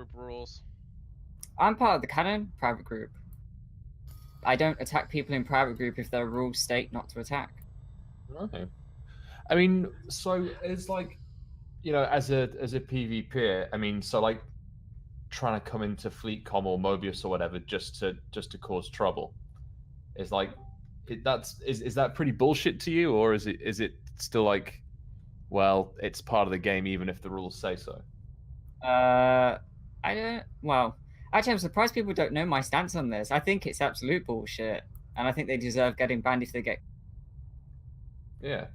group rules? I'm part of the canon private group. I don't attack people in private group if their rules state not to attack. Okay. I mean, so it's like, you know, as a PvP, I mean, so like trying to come into FleetCom or Mobius or whatever just to cause trouble is like is that pretty bullshit to you, or is it still like, well, it's part of the game even if the rules say so? I don't. Well, actually, I'm surprised people don't know my stance on this. I think it's absolute bullshit, and I think they deserve getting banned if they get. Yeah.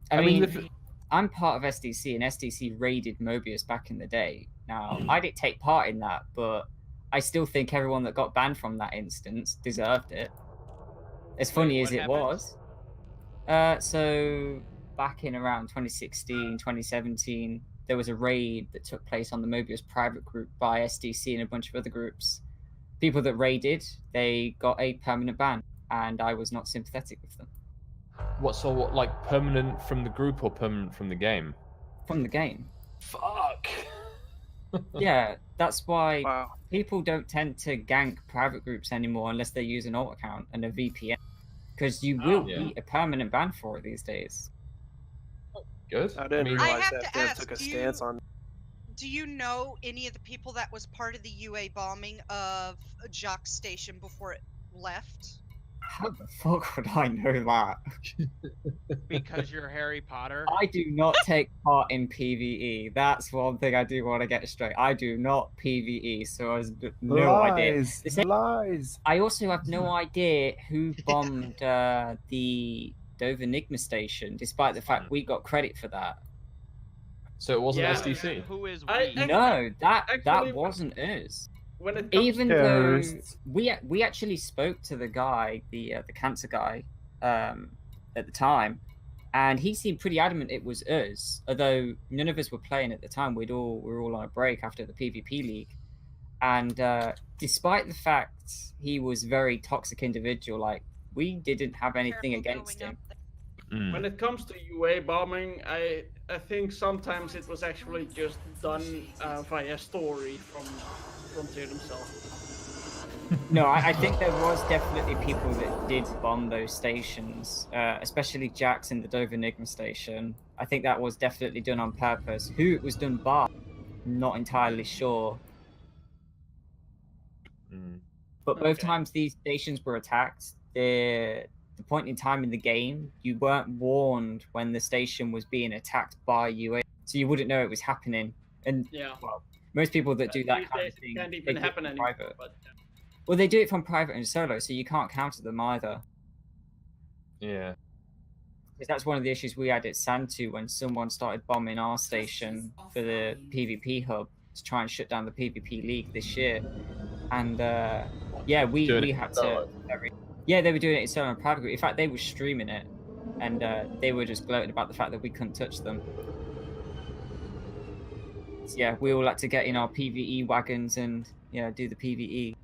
I mean, I'm part of SDC, and SDC raided Mobius back in the day. Now, I didn't take part in that, but I still think everyone that got banned from that instance deserved it. As funny as it was. So back in around 2016, 2017, there was a raid that took place on the Mobius private group by SDC and a bunch of other groups. People that raided, they got a permanent ban, and I was not sympathetic with them. What, like permanent from the group or permanent from the game? From the game. Fuck. Yeah, that's why people don't tend to gank private groups anymore unless they use an alt account and a VPN, because you will be a permanent ban for it these days. Good. I didn't realize that Dev took a stance on. Do you know any of the people that was part of the UA bombing of Jock's station before it left? How the fuck would I know that? Because you're Harry Potter? I do not take part in PvE. That's one thing I do want to get straight. I do not PvE, so I have no idea. Lies. I also have no idea who bombed the Dover Enigma station, despite the fact we got credit for that. So it wasn't SDC? Who is we? No, that wasn't us. When it Even though we actually spoke to the guy, the cancer guy, at the time, and he seemed pretty adamant it was us. Although none of us were playing at the time, we were all on a break after the PvP league, and despite the fact he was a very toxic individual, like we didn't have anything against him. When it comes to UA bombing, I think sometimes it was actually just done via story from Frontier themselves. No, I think there was definitely people that did bomb those stations, especially Jax in the Dover Enigma station. I think that was definitely done on purpose. Who it was done by, not entirely sure. But both times these stations were attacked, the point in time in the game, you weren't warned when the station was being attacked by UA, so you wouldn't know it was happening. And well, most people that do that kind of thing, can't even happen anymore. But, well, they do it from private and solo, so you can't counter them either. Yeah. Because that's one of the issues we had at Santu when someone started bombing our station for the PvP hub to try and shut down the PvP league this year. And yeah, we had to. Yeah, they were doing it in solo and private group. In fact, they were streaming it, and they were just gloating about the fact that we couldn't touch them. So, yeah, we all had to get in our PvE wagons and do the PvE.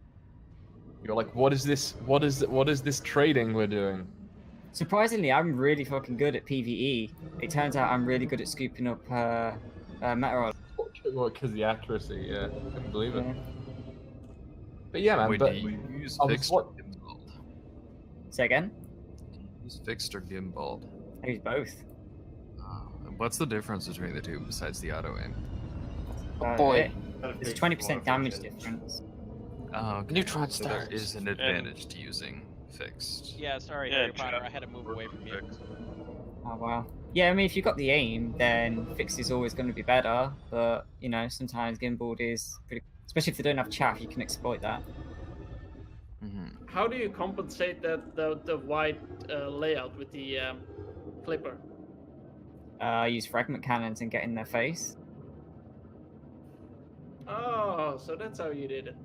You're like, what is this? What is this trading we're doing? Surprisingly, I'm really fucking good at PvE. It turns out I'm really good at scooping up meteor. Well, because the accuracy, yeah, I couldn't believe it. But yeah, man. Do you use fixed or gimballed? Say again? Do you use fixed or gimballed? I use both. And what's the difference between the two besides the auto aim? There's a 20% damage difference. Oh, okay. Neutron so there stars. is an advantage to using fixed. Yeah, sorry, Harry Potter, I had to move away from you. Oh wow. Yeah, I mean, if you've got the aim, then fixed is always going to be better. But sometimes gimballed is pretty. Especially if they don't have chaff, you can exploit that. How do you compensate that the wide layout with the flipper? Use fragment cannons and get in their face. Oh, so that's how you did it.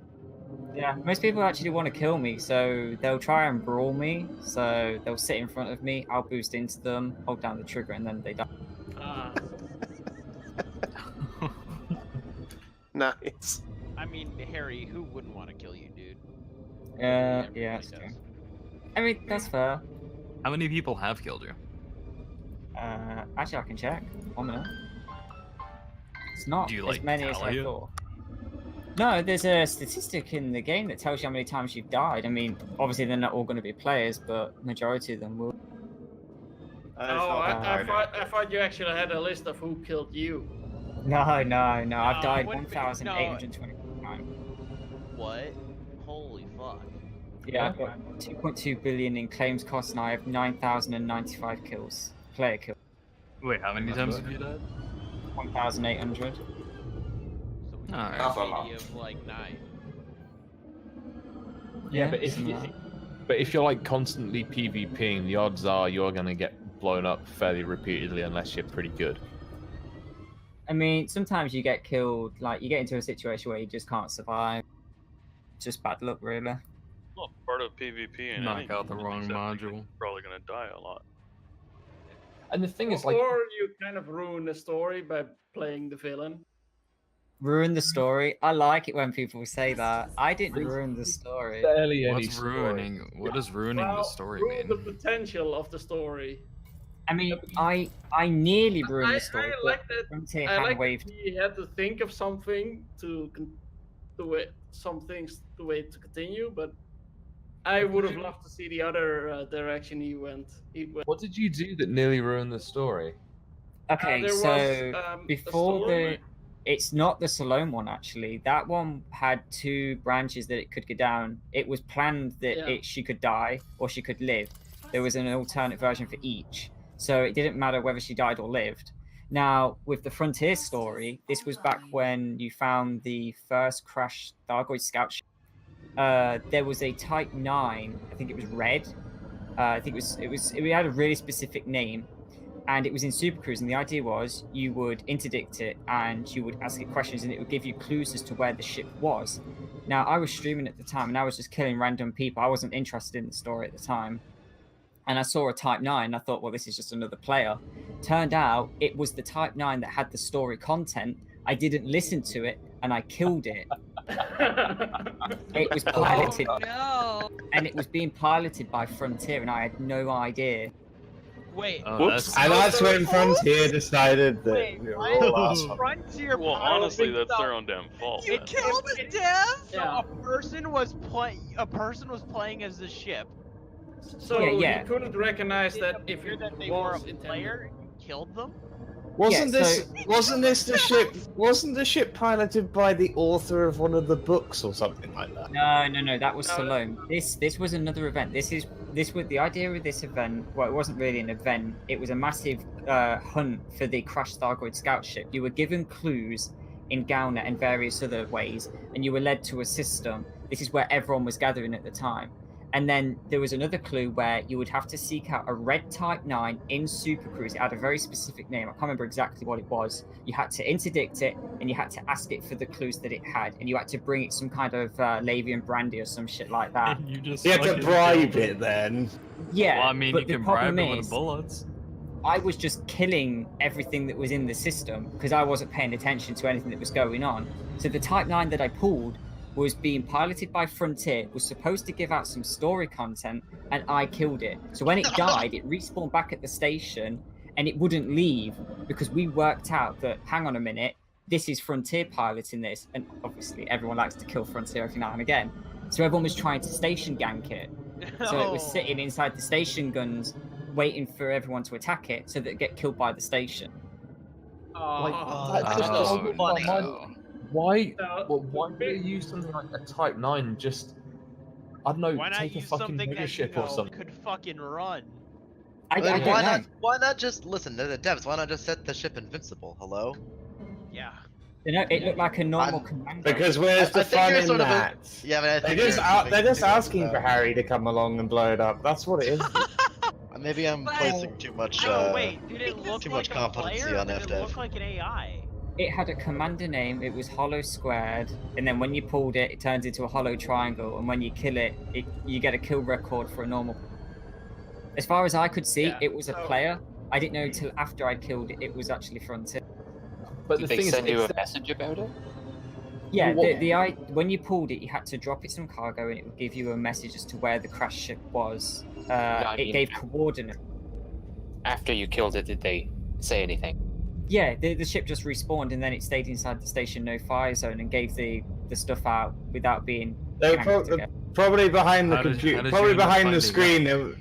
Yeah, most people actually want to kill me, so they'll try and brawl me. So they'll sit in front of me, I'll boost into them, hold down the trigger, and then they die. Nice. I mean, Harry, who wouldn't want to kill you, dude? Yeah, that's true. I mean, that's fair. How many people have killed you? Actually, I can check. 1 minute. It's not Do you, as like, many as I tally it? thought. No, there's a statistic in the game that tells you how many times you've died. I mean, obviously they're not all going to be players, but majority of them will. I thought you actually had a list of who killed you. No. I've died wouldn't be- 1,820 times. What? Holy fuck. Yeah, I've got 2.2 billion in claims costs, and I have 9,095 kills, player kills. Wait, how many times have you died? 1,800. So we Alright. have That's a a lot. CD of like 9. Yeah, but something like that. if you're like constantly PvPing, the odds are you're gonna get blown up fairly repeatedly unless you're pretty good. I mean, sometimes you get killed, like you get into a situation where you just can't survive. Just bad luck, really. Well, part of PvP and Knock out the wrong module. Probably gonna die a lot. And the thing is, like, Or you kind of ruin the story by playing the villain. Ruin the story. I like it when people say that. I didn't ruin the story. barely any What's story. ruining? What does ruining the story ruin mean? the potential of the story. I mean, I nearly ruined the story. I but like that. Frontier I hand like that waved. he had to think of something to some things the way to continue, but I would have loved to see the other direction he went. What did you do that nearly ruined the story? Okay, there so was, a before storm. it's not the Salome one actually. That one had 2 branches that it could go down. It was planned that she could die or she could live. There was an alternate version for each, so it didn't matter whether she died or lived. Now, with the Frontier story, this was back when you found the first crashed Thargoid scout ship. There was a Type 9, I think it was red. I think it had a really specific name, and it was in Super Cruise. And the idea was you would interdict it and you would ask it questions, and it would give you clues as to where the ship was. Now, I was streaming at the time, and I was just killing random people. I wasn't interested in the story at the time. And I saw a Type 9, and I thought, well, this is just another player. Turned out it was the Type 9 that had the story content. I didn't listen to it, and I killed it. It was piloted. Oh, no. And it was being piloted by Frontier, and I had no idea. Wait. Oh, Whoops. And that's when Frontier decided that Wait, we were why all is assholes. Frontier Well, piloting honestly, that's stuff? their own damn fault. You man. killed a dev? So a person was playing as the ship. So Yeah. you couldn't recognize that if You're it that they were was a intended. player and you killed them? Wasn't Yeah, this the ship? Wasn't the ship piloted by the author of one of the books or something like that? No, that was Salome. This was another event. This was the idea of this event. Well, it wasn't really an event. It was a massive hunt for the crashed Thargoid scout ship. You were given clues in Galnet and various other ways, and you were led to a system. This is where everyone was gathering at the time. And then there was another clue where you would have to seek out a red Type 9 in Super Cruise. It had a very specific name. I can't remember exactly what it was. You had to interdict it, and you had to ask it for the clues that it had. And you had to bring it some kind of Lavian brandy or some shit like that. You just You had to fucking bribe killed it then. Yeah, Well, I mean, but you the can bribe problem them is, with bullets. I was just killing everything that was in the system because I wasn't paying attention to anything that was going on. So the Type 9 that I pulled was being piloted by Frontier, was supposed to give out some story content, and I killed it. So when it died, it respawned back at the station, and it wouldn't leave because we worked out that, hang on a minute, this is Frontier piloting this, and obviously everyone likes to kill Frontier every now and again. So everyone was trying to station gank it. So it was sitting inside the station guns, waiting for everyone to attack it so that it get killed by the station. Like, that just doesn't funny. Why? No, Well, why do you use something like a Type 9? Just, I don't know, Why not take a use fucking something mega that ship you or know something. could fucking run? I don't why know. not? Why not just listen to the devs? Why not just set the ship invincible? Hello. Yeah. You know, it looked like a normal I'm- commander. Because where's the I think fun you're in sort of a- that? Yeah, but I think They're just asking for Harry to come along and blow it up. That's what it is. Maybe I'm But- placing too much. Oh wait, did it look too like much a competency player? Or on did it FDev. look like an AI? It had a commander name. It was hollow squared, and then when you pulled it, it turns into a hollow triangle. And when you kill it, you get a kill record for a normal. As far as I could see, Yeah, it was a so- player. I didn't know until after I killed it, it was actually Frontier. But Did the they thing is, send you it's- a message about it? Yeah, Well, when you pulled it, you had to drop it some cargo, and it would give you a message as to where the crash ship was. I It mean- gave coordinates. After you killed it, did they say anything? Yeah, the ship just respawned, and then it stayed inside the station no fire zone and gave the the stuff out without being They were ganked together. probably behind the How did- computer, how did probably you end up behind the finding screen.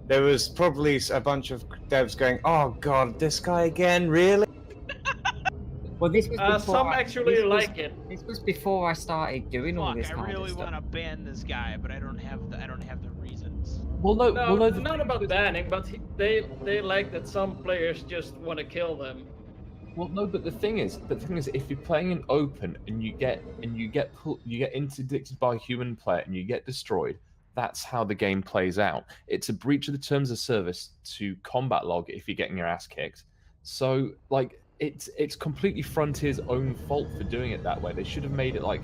There was probably a bunch of devs going, "Oh God, this guy again, really?" Well, this was before Some actually like it. This was before I started doing all Fuck, this I kind really of stuff. want to ban this guy, but I don't have the reasons. Well, no, No, the not thing about is- banning, but they like that some players just want to kill them. Well, no, but the thing is, if you're playing in open and you get interdicted by a human player and you get destroyed, that's how the game plays out. It's a breach of the terms of service to combat log if you're getting your ass kicked. So, like, it's completely Frontier's own fault for doing it that way. They should have made it like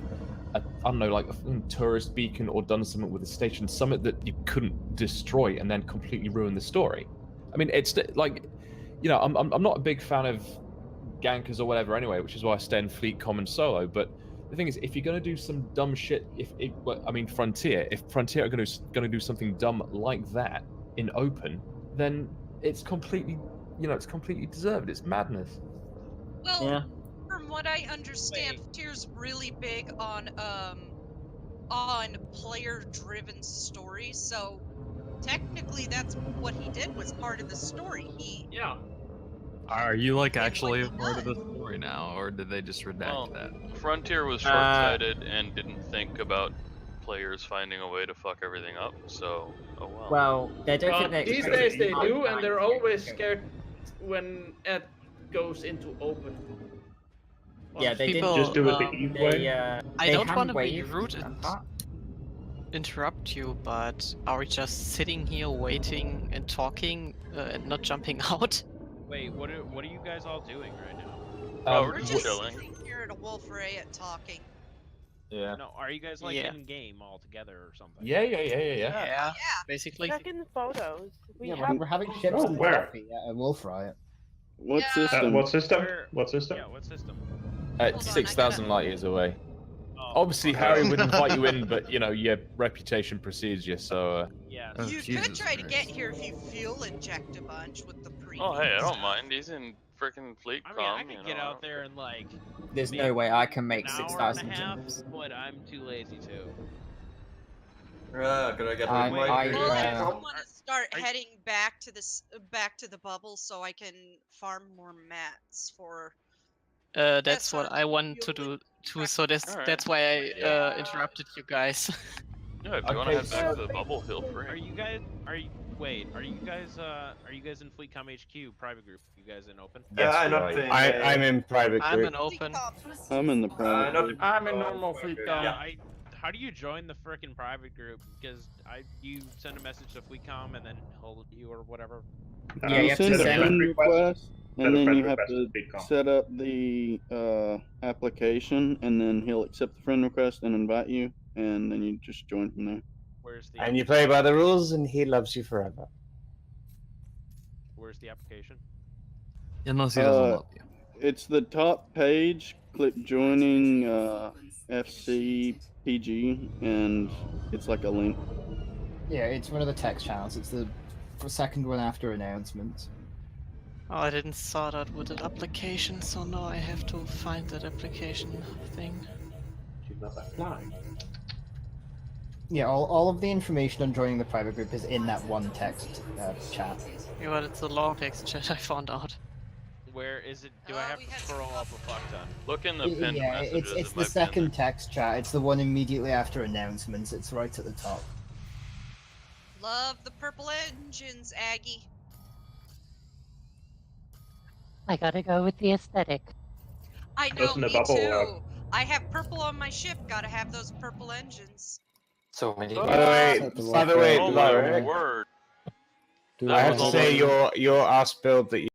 I don't know, like a tourist beacon, or done something with a station summit that you couldn't destroy and then completely ruin the story. I mean, it's like, you know, I'm not a big fan of gankers or whatever anyway, which is why I stay in fleet common solo. But the thing is, if you're gonna do some dumb shit, Frontier, if Frontier are gonna do something dumb like that in open, then it's completely, it's completely deserved. It's madness. Well, from what I understand, Frontier's really big on player-driven stories. So technically, that's what he did, was part of the story. Are you like actually a part of the story now, or did they just redact that? Frontier was short-sighted and didn't think about players finding a way to fuck everything up, so, oh well. Well, they don't think they These days they do, and they're always scared when it goes into open. Yeah, they People, didn't just do it the easy way. they I don't hand want to be waved rude and interrupt you, but are we just sitting here waiting and talking and not jumping out? Wait, what are you guys all doing right now? We're just chilling. Sitting here at a Wolf Riot talking. Yeah. No, are you guys like in game all together or something? Yeah, basically. Checking photos. We're having chips and coffee at a Wolf Riot. What system? What system? What system? Yeah, what system? 6,000 light years away. Obviously, Harry would invite you in, but your reputation precedes you, so. Yeah. You could try to get here if you fuel inject a bunch with the pre. Oh, hey, I don't mind. He's in frickin' fleet I mean, I could get out there and like. There's no way I can make an hour and 6,000 a half, jumps. but I'm too lazy to. Could I get I want to start heading back to the bubble so I can farm more mats for. That's what I want to do too. So that's why I interrupted you guys. Yeah, if you want to head back to the bubble, feel free. Are you guys in FleetCom HQ private group? You guys in open? Yes, I'm in private group. I'm in open. I'm in the private. I'm in normal FleetCom. How do you join the frickin' private group? Because you send a message to FleetCom and then he'll you or whatever. Yeah, you have send to a send friend a request, and then you have to FleetCom. set up the application, and then he'll accept the friend request and invite you, and then you just join from there. Where's the And you play by the rules, and he loves you forever. Where's the application? Unless he doesn't love you. It's the top page. Click joining FCPG, and it's like a link. Yeah, it's one of the text channels. It's the second one after announcements. Oh, I didn't saw that with an application, so now I have to find that application thing. Yeah, all of the information on joining the private group is in that one text chat. Yeah, but it's a long text chat, I found out. Where is it? Do I have to scroll up a fuck ton? Look in the pinned Yeah, messages. it's it the might be in second text chat. It's the one immediately after announcements. It's right at the top. Love the purple engines, Aggie. I gotta go with the aesthetic. I know, me too. I have purple on my ship. Gotta have those purple engines. So many. By the way, Oh my Larry, word. I have to say your ass build that you